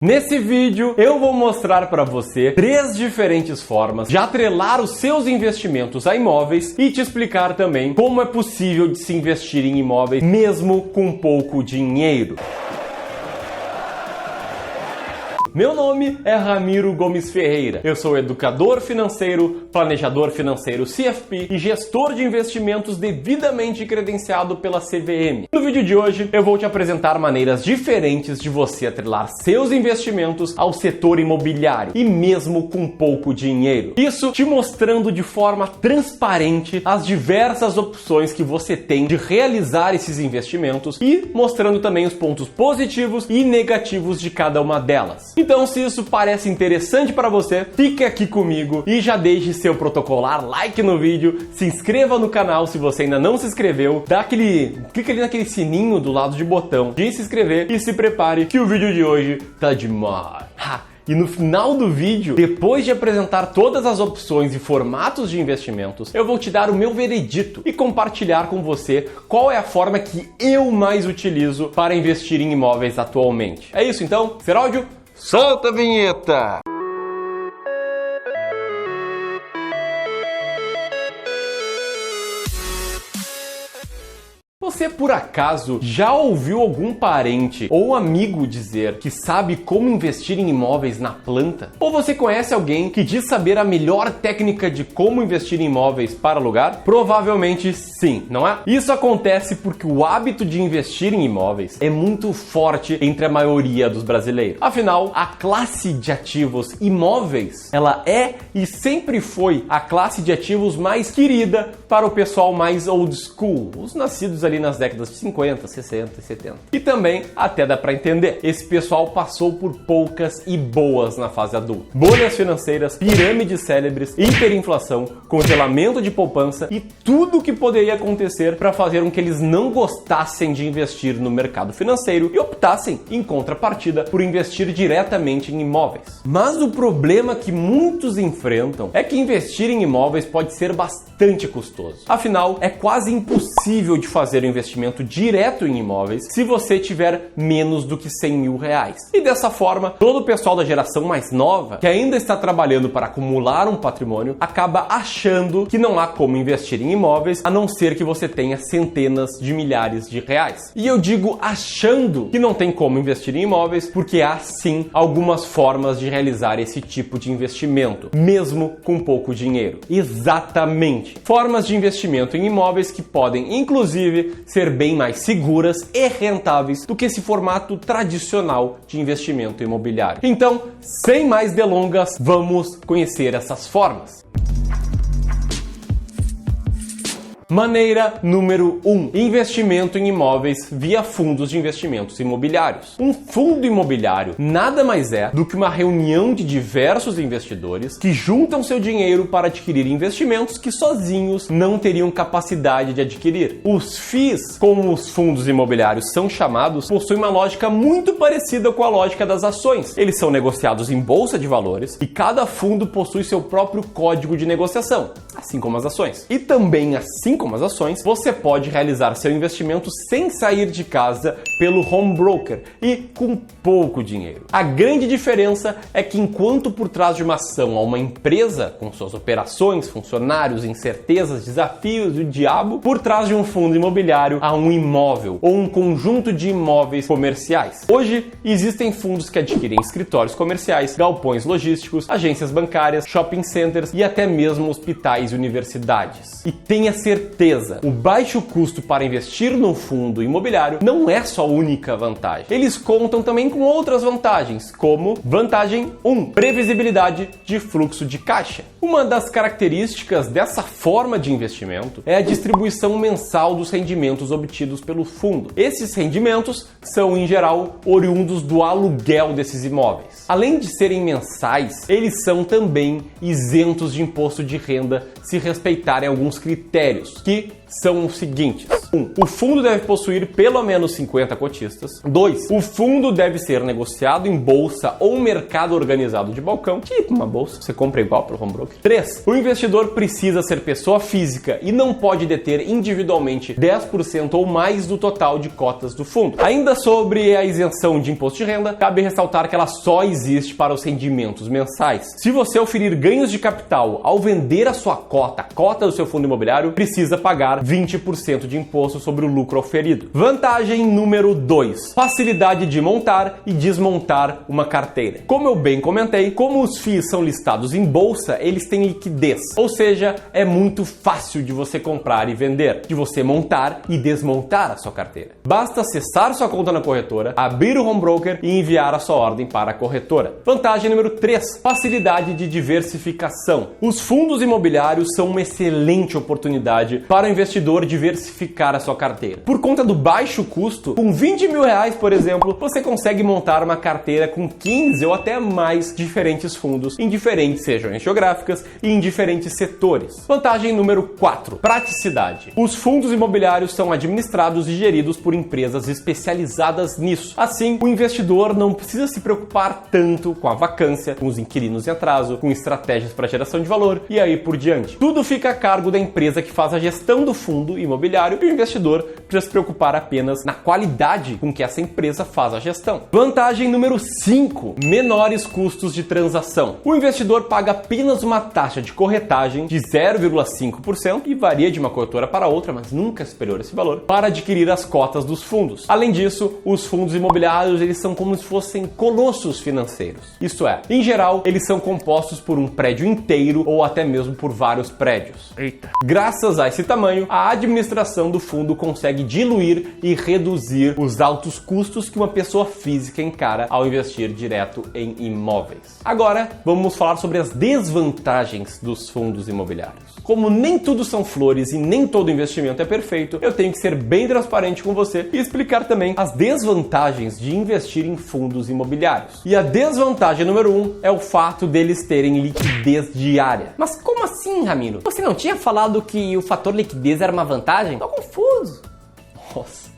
Nesse vídeo eu vou mostrar para você 3 diferentes formas de atrelar os seus investimentos a imóveis e te explicar também como é possível de se investir em imóveis mesmo com pouco dinheiro. Meu nome é Ramiro Gomes Ferreira, eu sou educador financeiro, planejador financeiro CFP e gestor de investimentos devidamente credenciado pela CVM. No vídeo de hoje eu vou te apresentar maneiras diferentes de você atrelar seus investimentos ao setor imobiliário e mesmo com pouco dinheiro. Isso te mostrando de forma transparente as diversas opções que você tem de realizar esses investimentos e mostrando também os pontos positivos e negativos de cada uma delas. Então, se isso parece interessante para você, fique aqui comigo e já deixe seu protocolar like no vídeo, se inscreva no canal se você ainda não se inscreveu, clica ali naquele sininho do lado de botão de se inscrever e se prepare que o vídeo de hoje tá demais. E no final do vídeo, depois de apresentar todas as opções e formatos de investimentos, eu vou te dar o meu veredito e compartilhar com você qual é a forma que eu mais utilizo para investir em imóveis atualmente. É isso então? Seródio, solta a vinheta! Você por acaso já ouviu algum parente ou amigo dizer que sabe como investir em imóveis na planta? Ou você conhece alguém que diz saber a melhor técnica de como investir em imóveis para alugar? Provavelmente sim, não é? Isso acontece porque o hábito de investir em imóveis é muito forte entre a maioria dos brasileiros. Afinal, a classe de ativos imóveis, ela é e sempre foi a classe de ativos mais querida para o pessoal mais old school, os nascidos ali nas décadas de 50, 60 e 70. E também até dá para entender, esse pessoal passou por poucas e boas na fase adulta. Bolhas financeiras, pirâmides célebres, hiperinflação, congelamento de poupança e tudo o que poderia acontecer para fazer com que eles não gostassem de investir no mercado financeiro e optassem, em contrapartida, por investir diretamente em imóveis. Mas o problema que muitos enfrentam é que investir em imóveis pode ser bastante custoso. Afinal, é quase impossível de fazer um investimento direto em imóveis se você tiver menos do que 100 mil reais. E dessa forma, todo o pessoal da geração mais nova, que ainda está trabalhando para acumular um patrimônio, acaba achando que não há como investir em imóveis, a não ser que você tenha centenas de milhares de reais. E eu digo achando que não tem como investir em imóveis, porque há sim algumas formas de realizar esse tipo de investimento, mesmo com pouco dinheiro. Exatamente! Formas de investimento em imóveis que podem, inclusive, ser bem mais seguras e rentáveis do que esse formato tradicional de investimento imobiliário. Então, sem mais delongas, vamos conhecer essas formas. Maneira número 1. Investimento em imóveis via fundos de investimentos imobiliários. Um fundo imobiliário nada mais é do que uma reunião de diversos investidores que juntam seu dinheiro para adquirir investimentos que sozinhos não teriam capacidade de adquirir. Os FIIs, como os fundos imobiliários são chamados, possuem uma lógica muito parecida com a lógica das ações. Eles são negociados em bolsa de valores e cada fundo possui seu próprio código de negociação, assim como as ações. E também, assim como as ações, você pode realizar seu investimento sem sair de casa pelo home broker e com pouco dinheiro. A grande diferença é que enquanto por trás de uma ação há uma empresa com suas operações, funcionários, incertezas, desafios e o diabo, por trás de um fundo imobiliário há um imóvel ou um conjunto de imóveis comerciais. Hoje existem fundos que adquirem escritórios comerciais, galpões logísticos, agências bancárias, shopping centers e até mesmo hospitais e universidades. E tenha certeza, o baixo custo para investir no fundo imobiliário não é só a única vantagem. Eles contam também com outras vantagens, como vantagem 1, previsibilidade de fluxo de caixa. Uma das características dessa forma de investimento é a distribuição mensal dos rendimentos obtidos pelo fundo. Esses rendimentos são, em geral, oriundos do aluguel desses imóveis. Além de serem mensais, eles são também isentos de imposto de renda se respeitarem alguns critérios, que são os seguintes. 1. O fundo deve possuir pelo menos 50 cotistas. 2. O fundo deve ser negociado em bolsa ou mercado organizado de balcão, tipo uma bolsa, você compra igual para o home broker. 3. O investidor precisa ser pessoa física e não pode deter individualmente 10% ou mais do total de cotas do fundo. Ainda sobre a isenção de imposto de renda, cabe ressaltar que ela só existe para os rendimentos mensais. Se você oferir ganhos de capital ao vender a sua cota, a cota do seu fundo imobiliário, precisa pagar 20% de imposto sobre o lucro oferido. Vantagem número 2. Facilidade de montar e desmontar uma carteira. Como eu bem comentei, como os FIIs são listados em bolsa, eles têm liquidez. Ou seja, é muito fácil de você comprar e vender, de você montar e desmontar a sua carteira. Basta acessar sua conta na corretora, abrir o home broker e enviar a sua ordem para a corretora. Vantagem número 3. Facilidade de diversificação. Os fundos imobiliários são uma excelente oportunidade para o investidor diversificar a sua carteira. Por conta do baixo custo, com 20 mil reais, por exemplo, você consegue montar uma carteira com 15 ou até mais diferentes fundos em diferentes regiões geográficas e em diferentes setores. Vantagem número 4. Praticidade. Os fundos imobiliários são administrados e geridos por empresas especializadas nisso. Assim, o investidor não precisa se preocupar tanto com a vacância, com os inquilinos em atraso, com estratégias para geração de valor e aí por diante. Tudo fica a cargo da empresa que faz a gestão do fundo imobiliário e o investidor precisa se preocupar apenas na qualidade com que essa empresa faz a gestão. Vantagem número 5. Menores custos de transação. O investidor paga apenas uma taxa de corretagem de 0,5% e varia de uma corretora para outra, mas nunca superior a esse valor, para adquirir as cotas dos fundos. Além disso, os fundos imobiliários eles são como se fossem colossos financeiros. Isto é, em geral, eles são compostos por um prédio inteiro ou até mesmo por vários prédios. Eita. Graças a esse tamanho, a administração do fundo consegue diluir e reduzir os altos custos que uma pessoa física encara ao investir direto em imóveis. Agora, vamos falar sobre as desvantagens dos fundos imobiliários. Como nem tudo são flores e nem todo investimento é perfeito, eu tenho que ser bem transparente com você e explicar também as desvantagens de investir em fundos imobiliários. E a desvantagem número 1 é o fato deles terem liquidez diária. Mas como assim, Ramiro? Você não tinha falado que o fator liquidez era uma vantagem? Tô confuso. Nossa.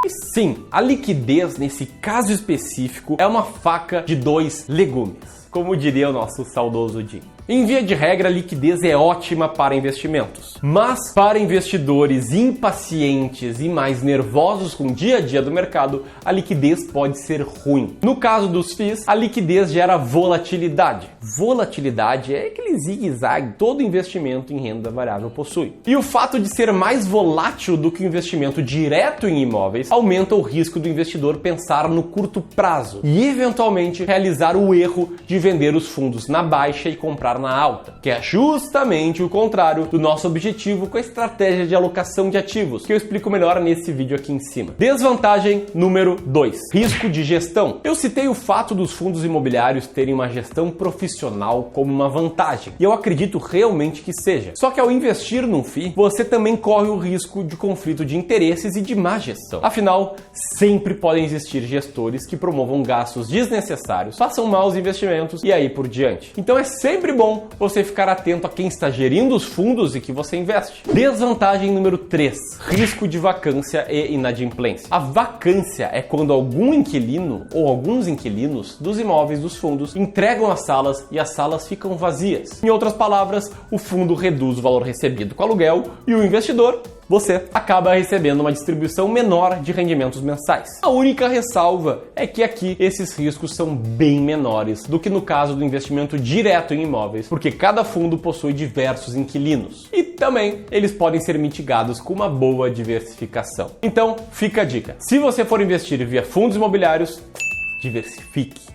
E sim, a liquidez nesse caso específico é uma faca de dois legumes, como diria o nosso saudoso Jim. Em via de regra, a liquidez é ótima para investimentos, mas para investidores impacientes e mais nervosos com o dia a dia do mercado, a liquidez pode ser ruim. No caso dos FIIs, a liquidez gera volatilidade. Volatilidade é aquele zigue-zague que todo investimento em renda variável possui. E o fato de ser mais volátil do que o investimento direto em imóveis aumenta o risco do investidor pensar no curto prazo e eventualmente realizar o erro de vender os fundos na baixa e comprar na alta, que é justamente o contrário do nosso objetivo com a estratégia de alocação de ativos, que eu explico melhor nesse vídeo aqui em cima. Desvantagem número 2. Risco de gestão. Eu citei o fato dos fundos imobiliários terem uma gestão profissional como uma vantagem, e eu acredito realmente que seja. Só que ao investir num FII, você também corre o risco de conflito de interesses e de má gestão. Afinal, sempre podem existir gestores que promovam gastos desnecessários, façam maus investimentos e aí por diante. Então é sempre bom você ficar atento a quem está gerindo os fundos e que você investe. Desvantagem número 3. Risco de vacância e inadimplência. A vacância é quando algum inquilino ou alguns inquilinos dos imóveis dos fundos entregam as salas e as salas ficam vazias. Em outras palavras, o fundo reduz o valor recebido com aluguel e o investidor, você, acaba recebendo uma distribuição menor de rendimentos mensais. A única ressalva é que aqui esses riscos são bem menores do que no caso do investimento direto em imóveis, porque cada fundo possui diversos inquilinos. E também eles podem ser mitigados com uma boa diversificação. Então, fica a dica. Se você for investir via fundos imobiliários, diversifique.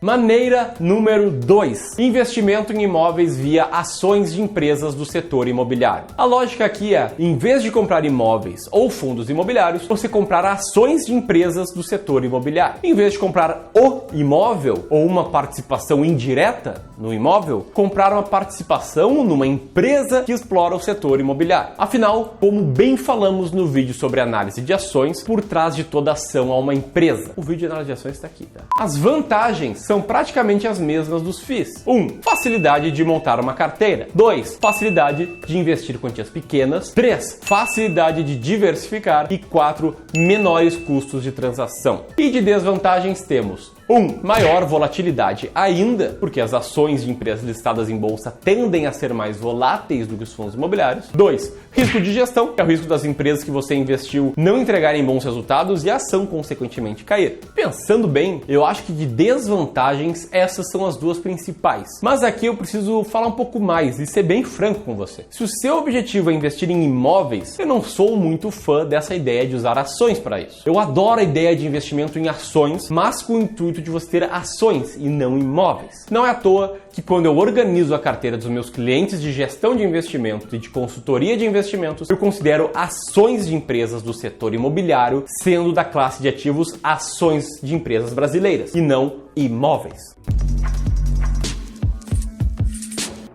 Maneira número 2. Investimento em imóveis via ações de empresas do setor imobiliário. A lógica aqui é, em vez de comprar imóveis ou fundos imobiliários, você comprar ações de empresas do setor imobiliário. Em vez de comprar o imóvel ou uma participação indireta no imóvel, comprar uma participação numa empresa que explora o setor imobiliário. Afinal, como bem falamos no vídeo sobre análise de ações, por trás de toda ação há uma empresa. O vídeo de análise de ações está aqui, tá? As vantagens são praticamente as mesmas dos FIIs. 1. Facilidade de montar uma carteira. 2. Facilidade de investir quantias pequenas. 3. Facilidade de diversificar. E 4. Menores custos de transação. E de desvantagens temos 1. Maior volatilidade ainda, porque as ações de empresas listadas em bolsa tendem a ser mais voláteis do que os fundos imobiliários. 2. Risco de gestão, que é o risco das empresas que você investiu não entregarem bons resultados e a ação consequentemente cair. Pensando bem, eu acho que de desvantagens essas são as duas principais. Mas aqui eu preciso falar um pouco mais e ser bem franco com você. Se o seu objetivo é investir em imóveis, eu não sou muito fã dessa ideia de usar ações para isso. Eu adoro a ideia de investimento em ações, mas com o intuito de você ter ações e não imóveis. Não é à toa que quando eu organizo a carteira dos meus clientes de gestão de investimento e de consultoria de investimentos, eu considero ações de empresas do setor imobiliário sendo da classe de ativos ações de empresas brasileiras e não imóveis.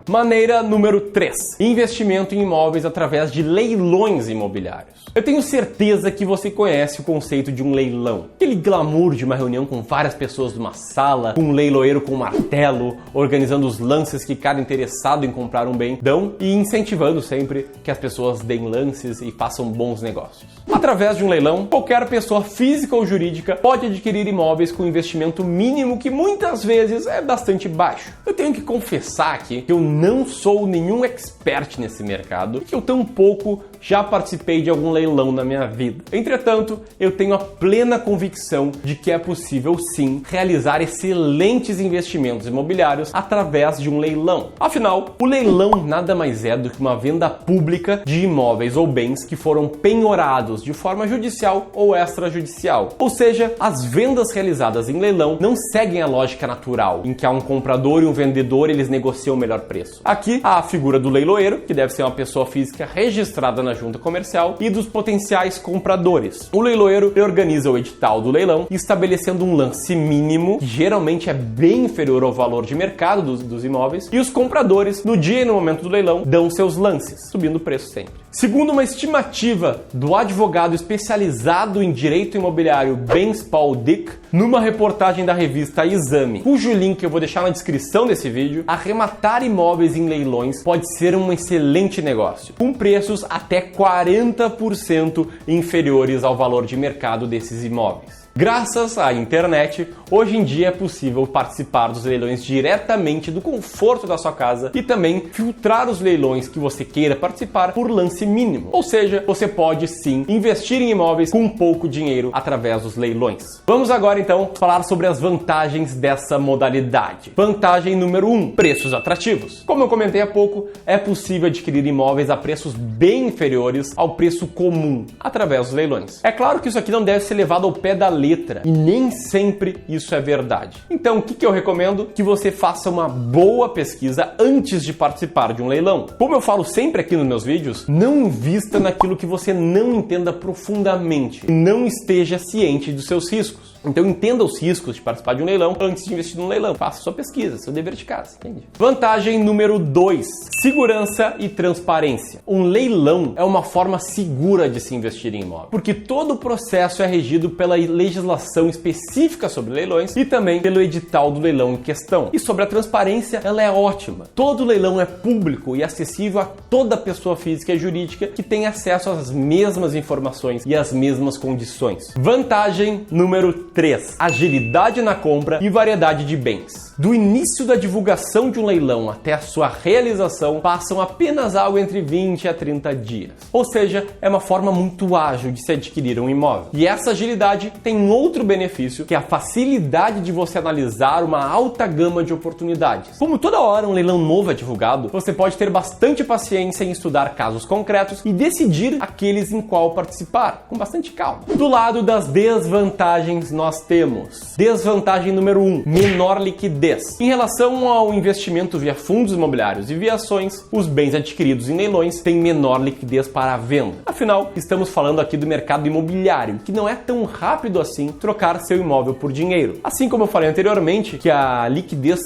Maneira número 3. Investimento em imóveis através de leilões imobiliários. Eu tenho certeza que você conhece o conceito de um leilão. Aquele glamour de uma reunião com várias pessoas numa sala, com um leiloeiro com um martelo, organizando os lances que cada interessado em comprar um bem dão e incentivando sempre que as pessoas deem lances e façam bons negócios. Através de um leilão, qualquer pessoa física ou jurídica pode adquirir imóveis com investimento mínimo que muitas vezes é bastante baixo. Eu tenho que confessar aqui que eu não sou nenhum expert nesse mercado e que eu tampouco já participei de algum leilão na minha vida. Entretanto, eu tenho a plena convicção de que é possível sim realizar excelentes investimentos imobiliários através de um leilão. Afinal, o leilão nada mais é do que uma venda pública de imóveis ou bens que foram penhorados de forma judicial ou extrajudicial. Ou seja, as vendas realizadas em leilão não seguem a lógica natural, em que há um comprador e um vendedor e eles negociam o melhor preço. Aqui há a figura do leiloeiro, que deve ser uma pessoa física registrada na junta comercial, e dos potenciais compradores. O leiloeiro organiza o edital do leilão, estabelecendo um lance mínimo, que geralmente é bem inferior ao valor de mercado dos imóveis, e os compradores, no dia e no momento do leilão, dão seus lances, subindo o preço sempre. Segundo uma estimativa do advogado especializado em direito imobiliário Ben Paul Dick, numa reportagem da revista Exame, cujo link eu vou deixar na descrição desse vídeo, arrematar imóveis em leilões pode ser um excelente negócio, com preços até 40% inferiores ao valor de mercado desses imóveis. Graças à internet, hoje em dia é possível participar dos leilões diretamente do conforto da sua casa e também filtrar os leilões que você queira participar por lance mínimo. Ou seja, você pode sim investir em imóveis com pouco dinheiro através dos leilões. Vamos agora então falar sobre as vantagens dessa modalidade. Vantagem número 1, preços atrativos. Como eu comentei há pouco, é possível adquirir imóveis a preços bem inferiores ao preço comum através dos leilões. É claro que isso aqui não deve ser levado ao pé da letra e nem sempre isso é verdade. Então, o que eu recomendo? Que você faça uma boa pesquisa antes de participar de um leilão. Como eu falo sempre aqui nos meus vídeos, não invista naquilo que você não entenda profundamente e não esteja ciente dos seus riscos. Então entenda os riscos de participar de um leilão antes de investir num leilão. Faça sua pesquisa, seu dever de casa, entende? Vantagem número 2, segurança e transparência. Um leilão é uma forma segura de se investir em imóvel, porque todo o processo é regido pela legislação específica sobre leilões e também pelo edital do leilão em questão. E sobre a transparência, ela é ótima. Todo leilão é público e acessível a toda pessoa física e jurídica que tem acesso às mesmas informações e às mesmas condições. Vantagem número 3. Agilidade na compra e variedade de bens. Do início da divulgação de um leilão até a sua realização, passam apenas algo entre 20 a 30 dias. Ou seja, é uma forma muito ágil de se adquirir um imóvel. E essa agilidade tem outro benefício, que é a facilidade de você analisar uma alta gama de oportunidades. Como toda hora um leilão novo é divulgado, você pode ter bastante paciência em estudar casos concretos e decidir aqueles em qual participar, com bastante calma. Do lado das desvantagens, nós temos desvantagem número 1, menor liquidez liquidez. Em relação ao investimento via fundos imobiliários e via ações, os bens adquiridos em leilões têm menor liquidez para a venda. Afinal, estamos falando aqui do mercado imobiliário, que não é tão rápido assim trocar seu imóvel por dinheiro. Assim como eu falei anteriormente, que a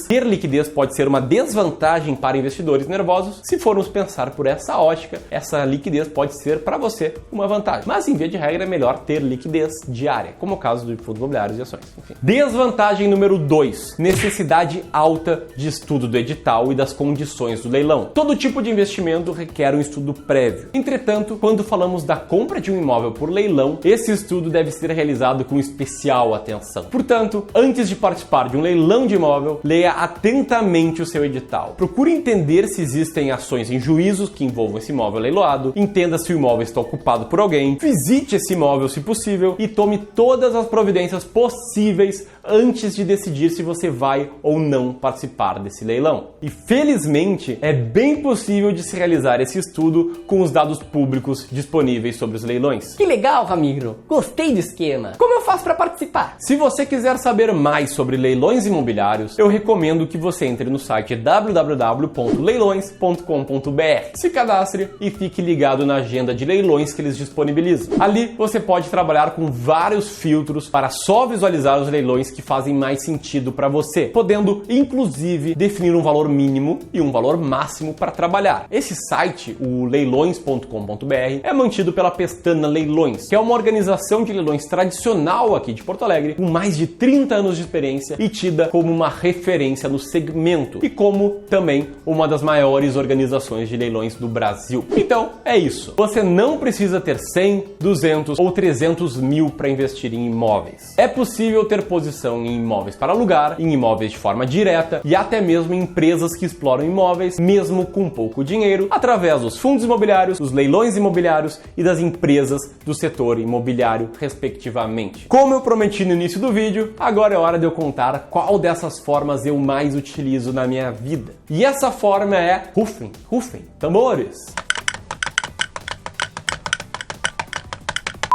ter liquidez pode ser uma desvantagem para investidores nervosos, se formos pensar por essa ótica, essa liquidez pode ser para você uma vantagem. Mas em via de regra é melhor ter liquidez diária, como o caso de fundos imobiliários e ações. Enfim. Desvantagem número 2, necessidade alta de estudo do edital e das condições do leilão. Todo tipo de investimento requer um estudo prévio. Entretanto, quando falamos da compra de um imóvel por leilão, esse estudo deve ser realizado com especial atenção. Portanto, antes de participar de um leilão de imóvel, leia atentamente o seu edital. Procure entender se existem ações em juízos que envolvam esse imóvel leiloado, entenda se o imóvel está ocupado por alguém, visite esse imóvel se possível e tome todas as providências possíveis antes de decidir se você vai ou não participar desse leilão. E felizmente é bem possível de se realizar esse estudo com os dados públicos disponíveis sobre os leilões. Que legal, Ramiro! Gostei do esquema! Como eu faço para participar? Se você quiser saber mais sobre leilões imobiliários, eu recomendo que você entre no site www.leilões.com.br. Se cadastre e fique ligado na agenda de leilões que eles disponibilizam. Ali você pode trabalhar com vários filtros para só visualizar os leilões que fazem mais sentido para você, podendo inclusive definir um valor mínimo e um valor máximo para trabalhar. Esse site, o leilões.com.br, é mantido pela Pestana Leilões, que é uma organização de leilões tradicional aqui de Porto Alegre, com mais de 30 anos de experiência e tida como uma referência no segmento e como também uma das maiores organizações de leilões do Brasil. Então, é isso. Você não precisa ter 100, 200 ou 300 mil para investir em imóveis. É possível ter posição em imóveis para alugar, em imóveis de forma direta e até mesmo em empresas que exploram imóveis, mesmo com pouco dinheiro, através dos fundos imobiliários, dos leilões imobiliários e das empresas do setor imobiliário, respectivamente. Como eu prometi no início do vídeo, agora é hora de eu contar qual dessas formas eu mais utilizo na minha vida. E essa forma é... Rufem, tambores!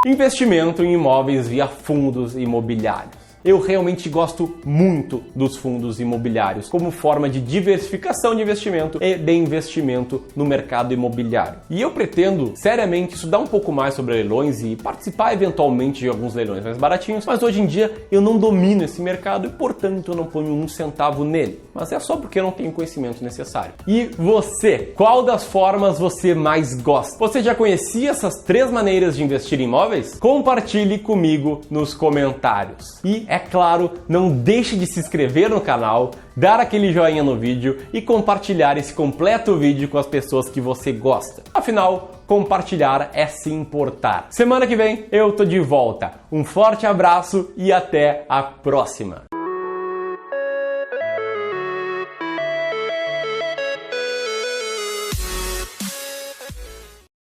Investimento em imóveis via fundos imobiliários. Eu realmente gosto muito dos fundos imobiliários como forma de diversificação de investimento e de investimento no mercado imobiliário. E eu pretendo seriamente estudar um pouco mais sobre leilões e participar eventualmente de alguns leilões mais baratinhos, mas hoje em dia eu não domino esse mercado e, portanto, eu não ponho um centavo nele. Mas é só porque eu não tenho conhecimento necessário. E você? Qual das formas você mais gosta? Você já conhecia essas 3 maneiras de investir em imóveis? Compartilhe comigo nos comentários. E é claro, não deixe de se inscrever no canal, dar aquele joinha no vídeo e compartilhar esse completo vídeo com as pessoas que você gosta. Afinal, compartilhar é se importar. Semana que vem eu tô de volta. Um forte abraço e até a próxima!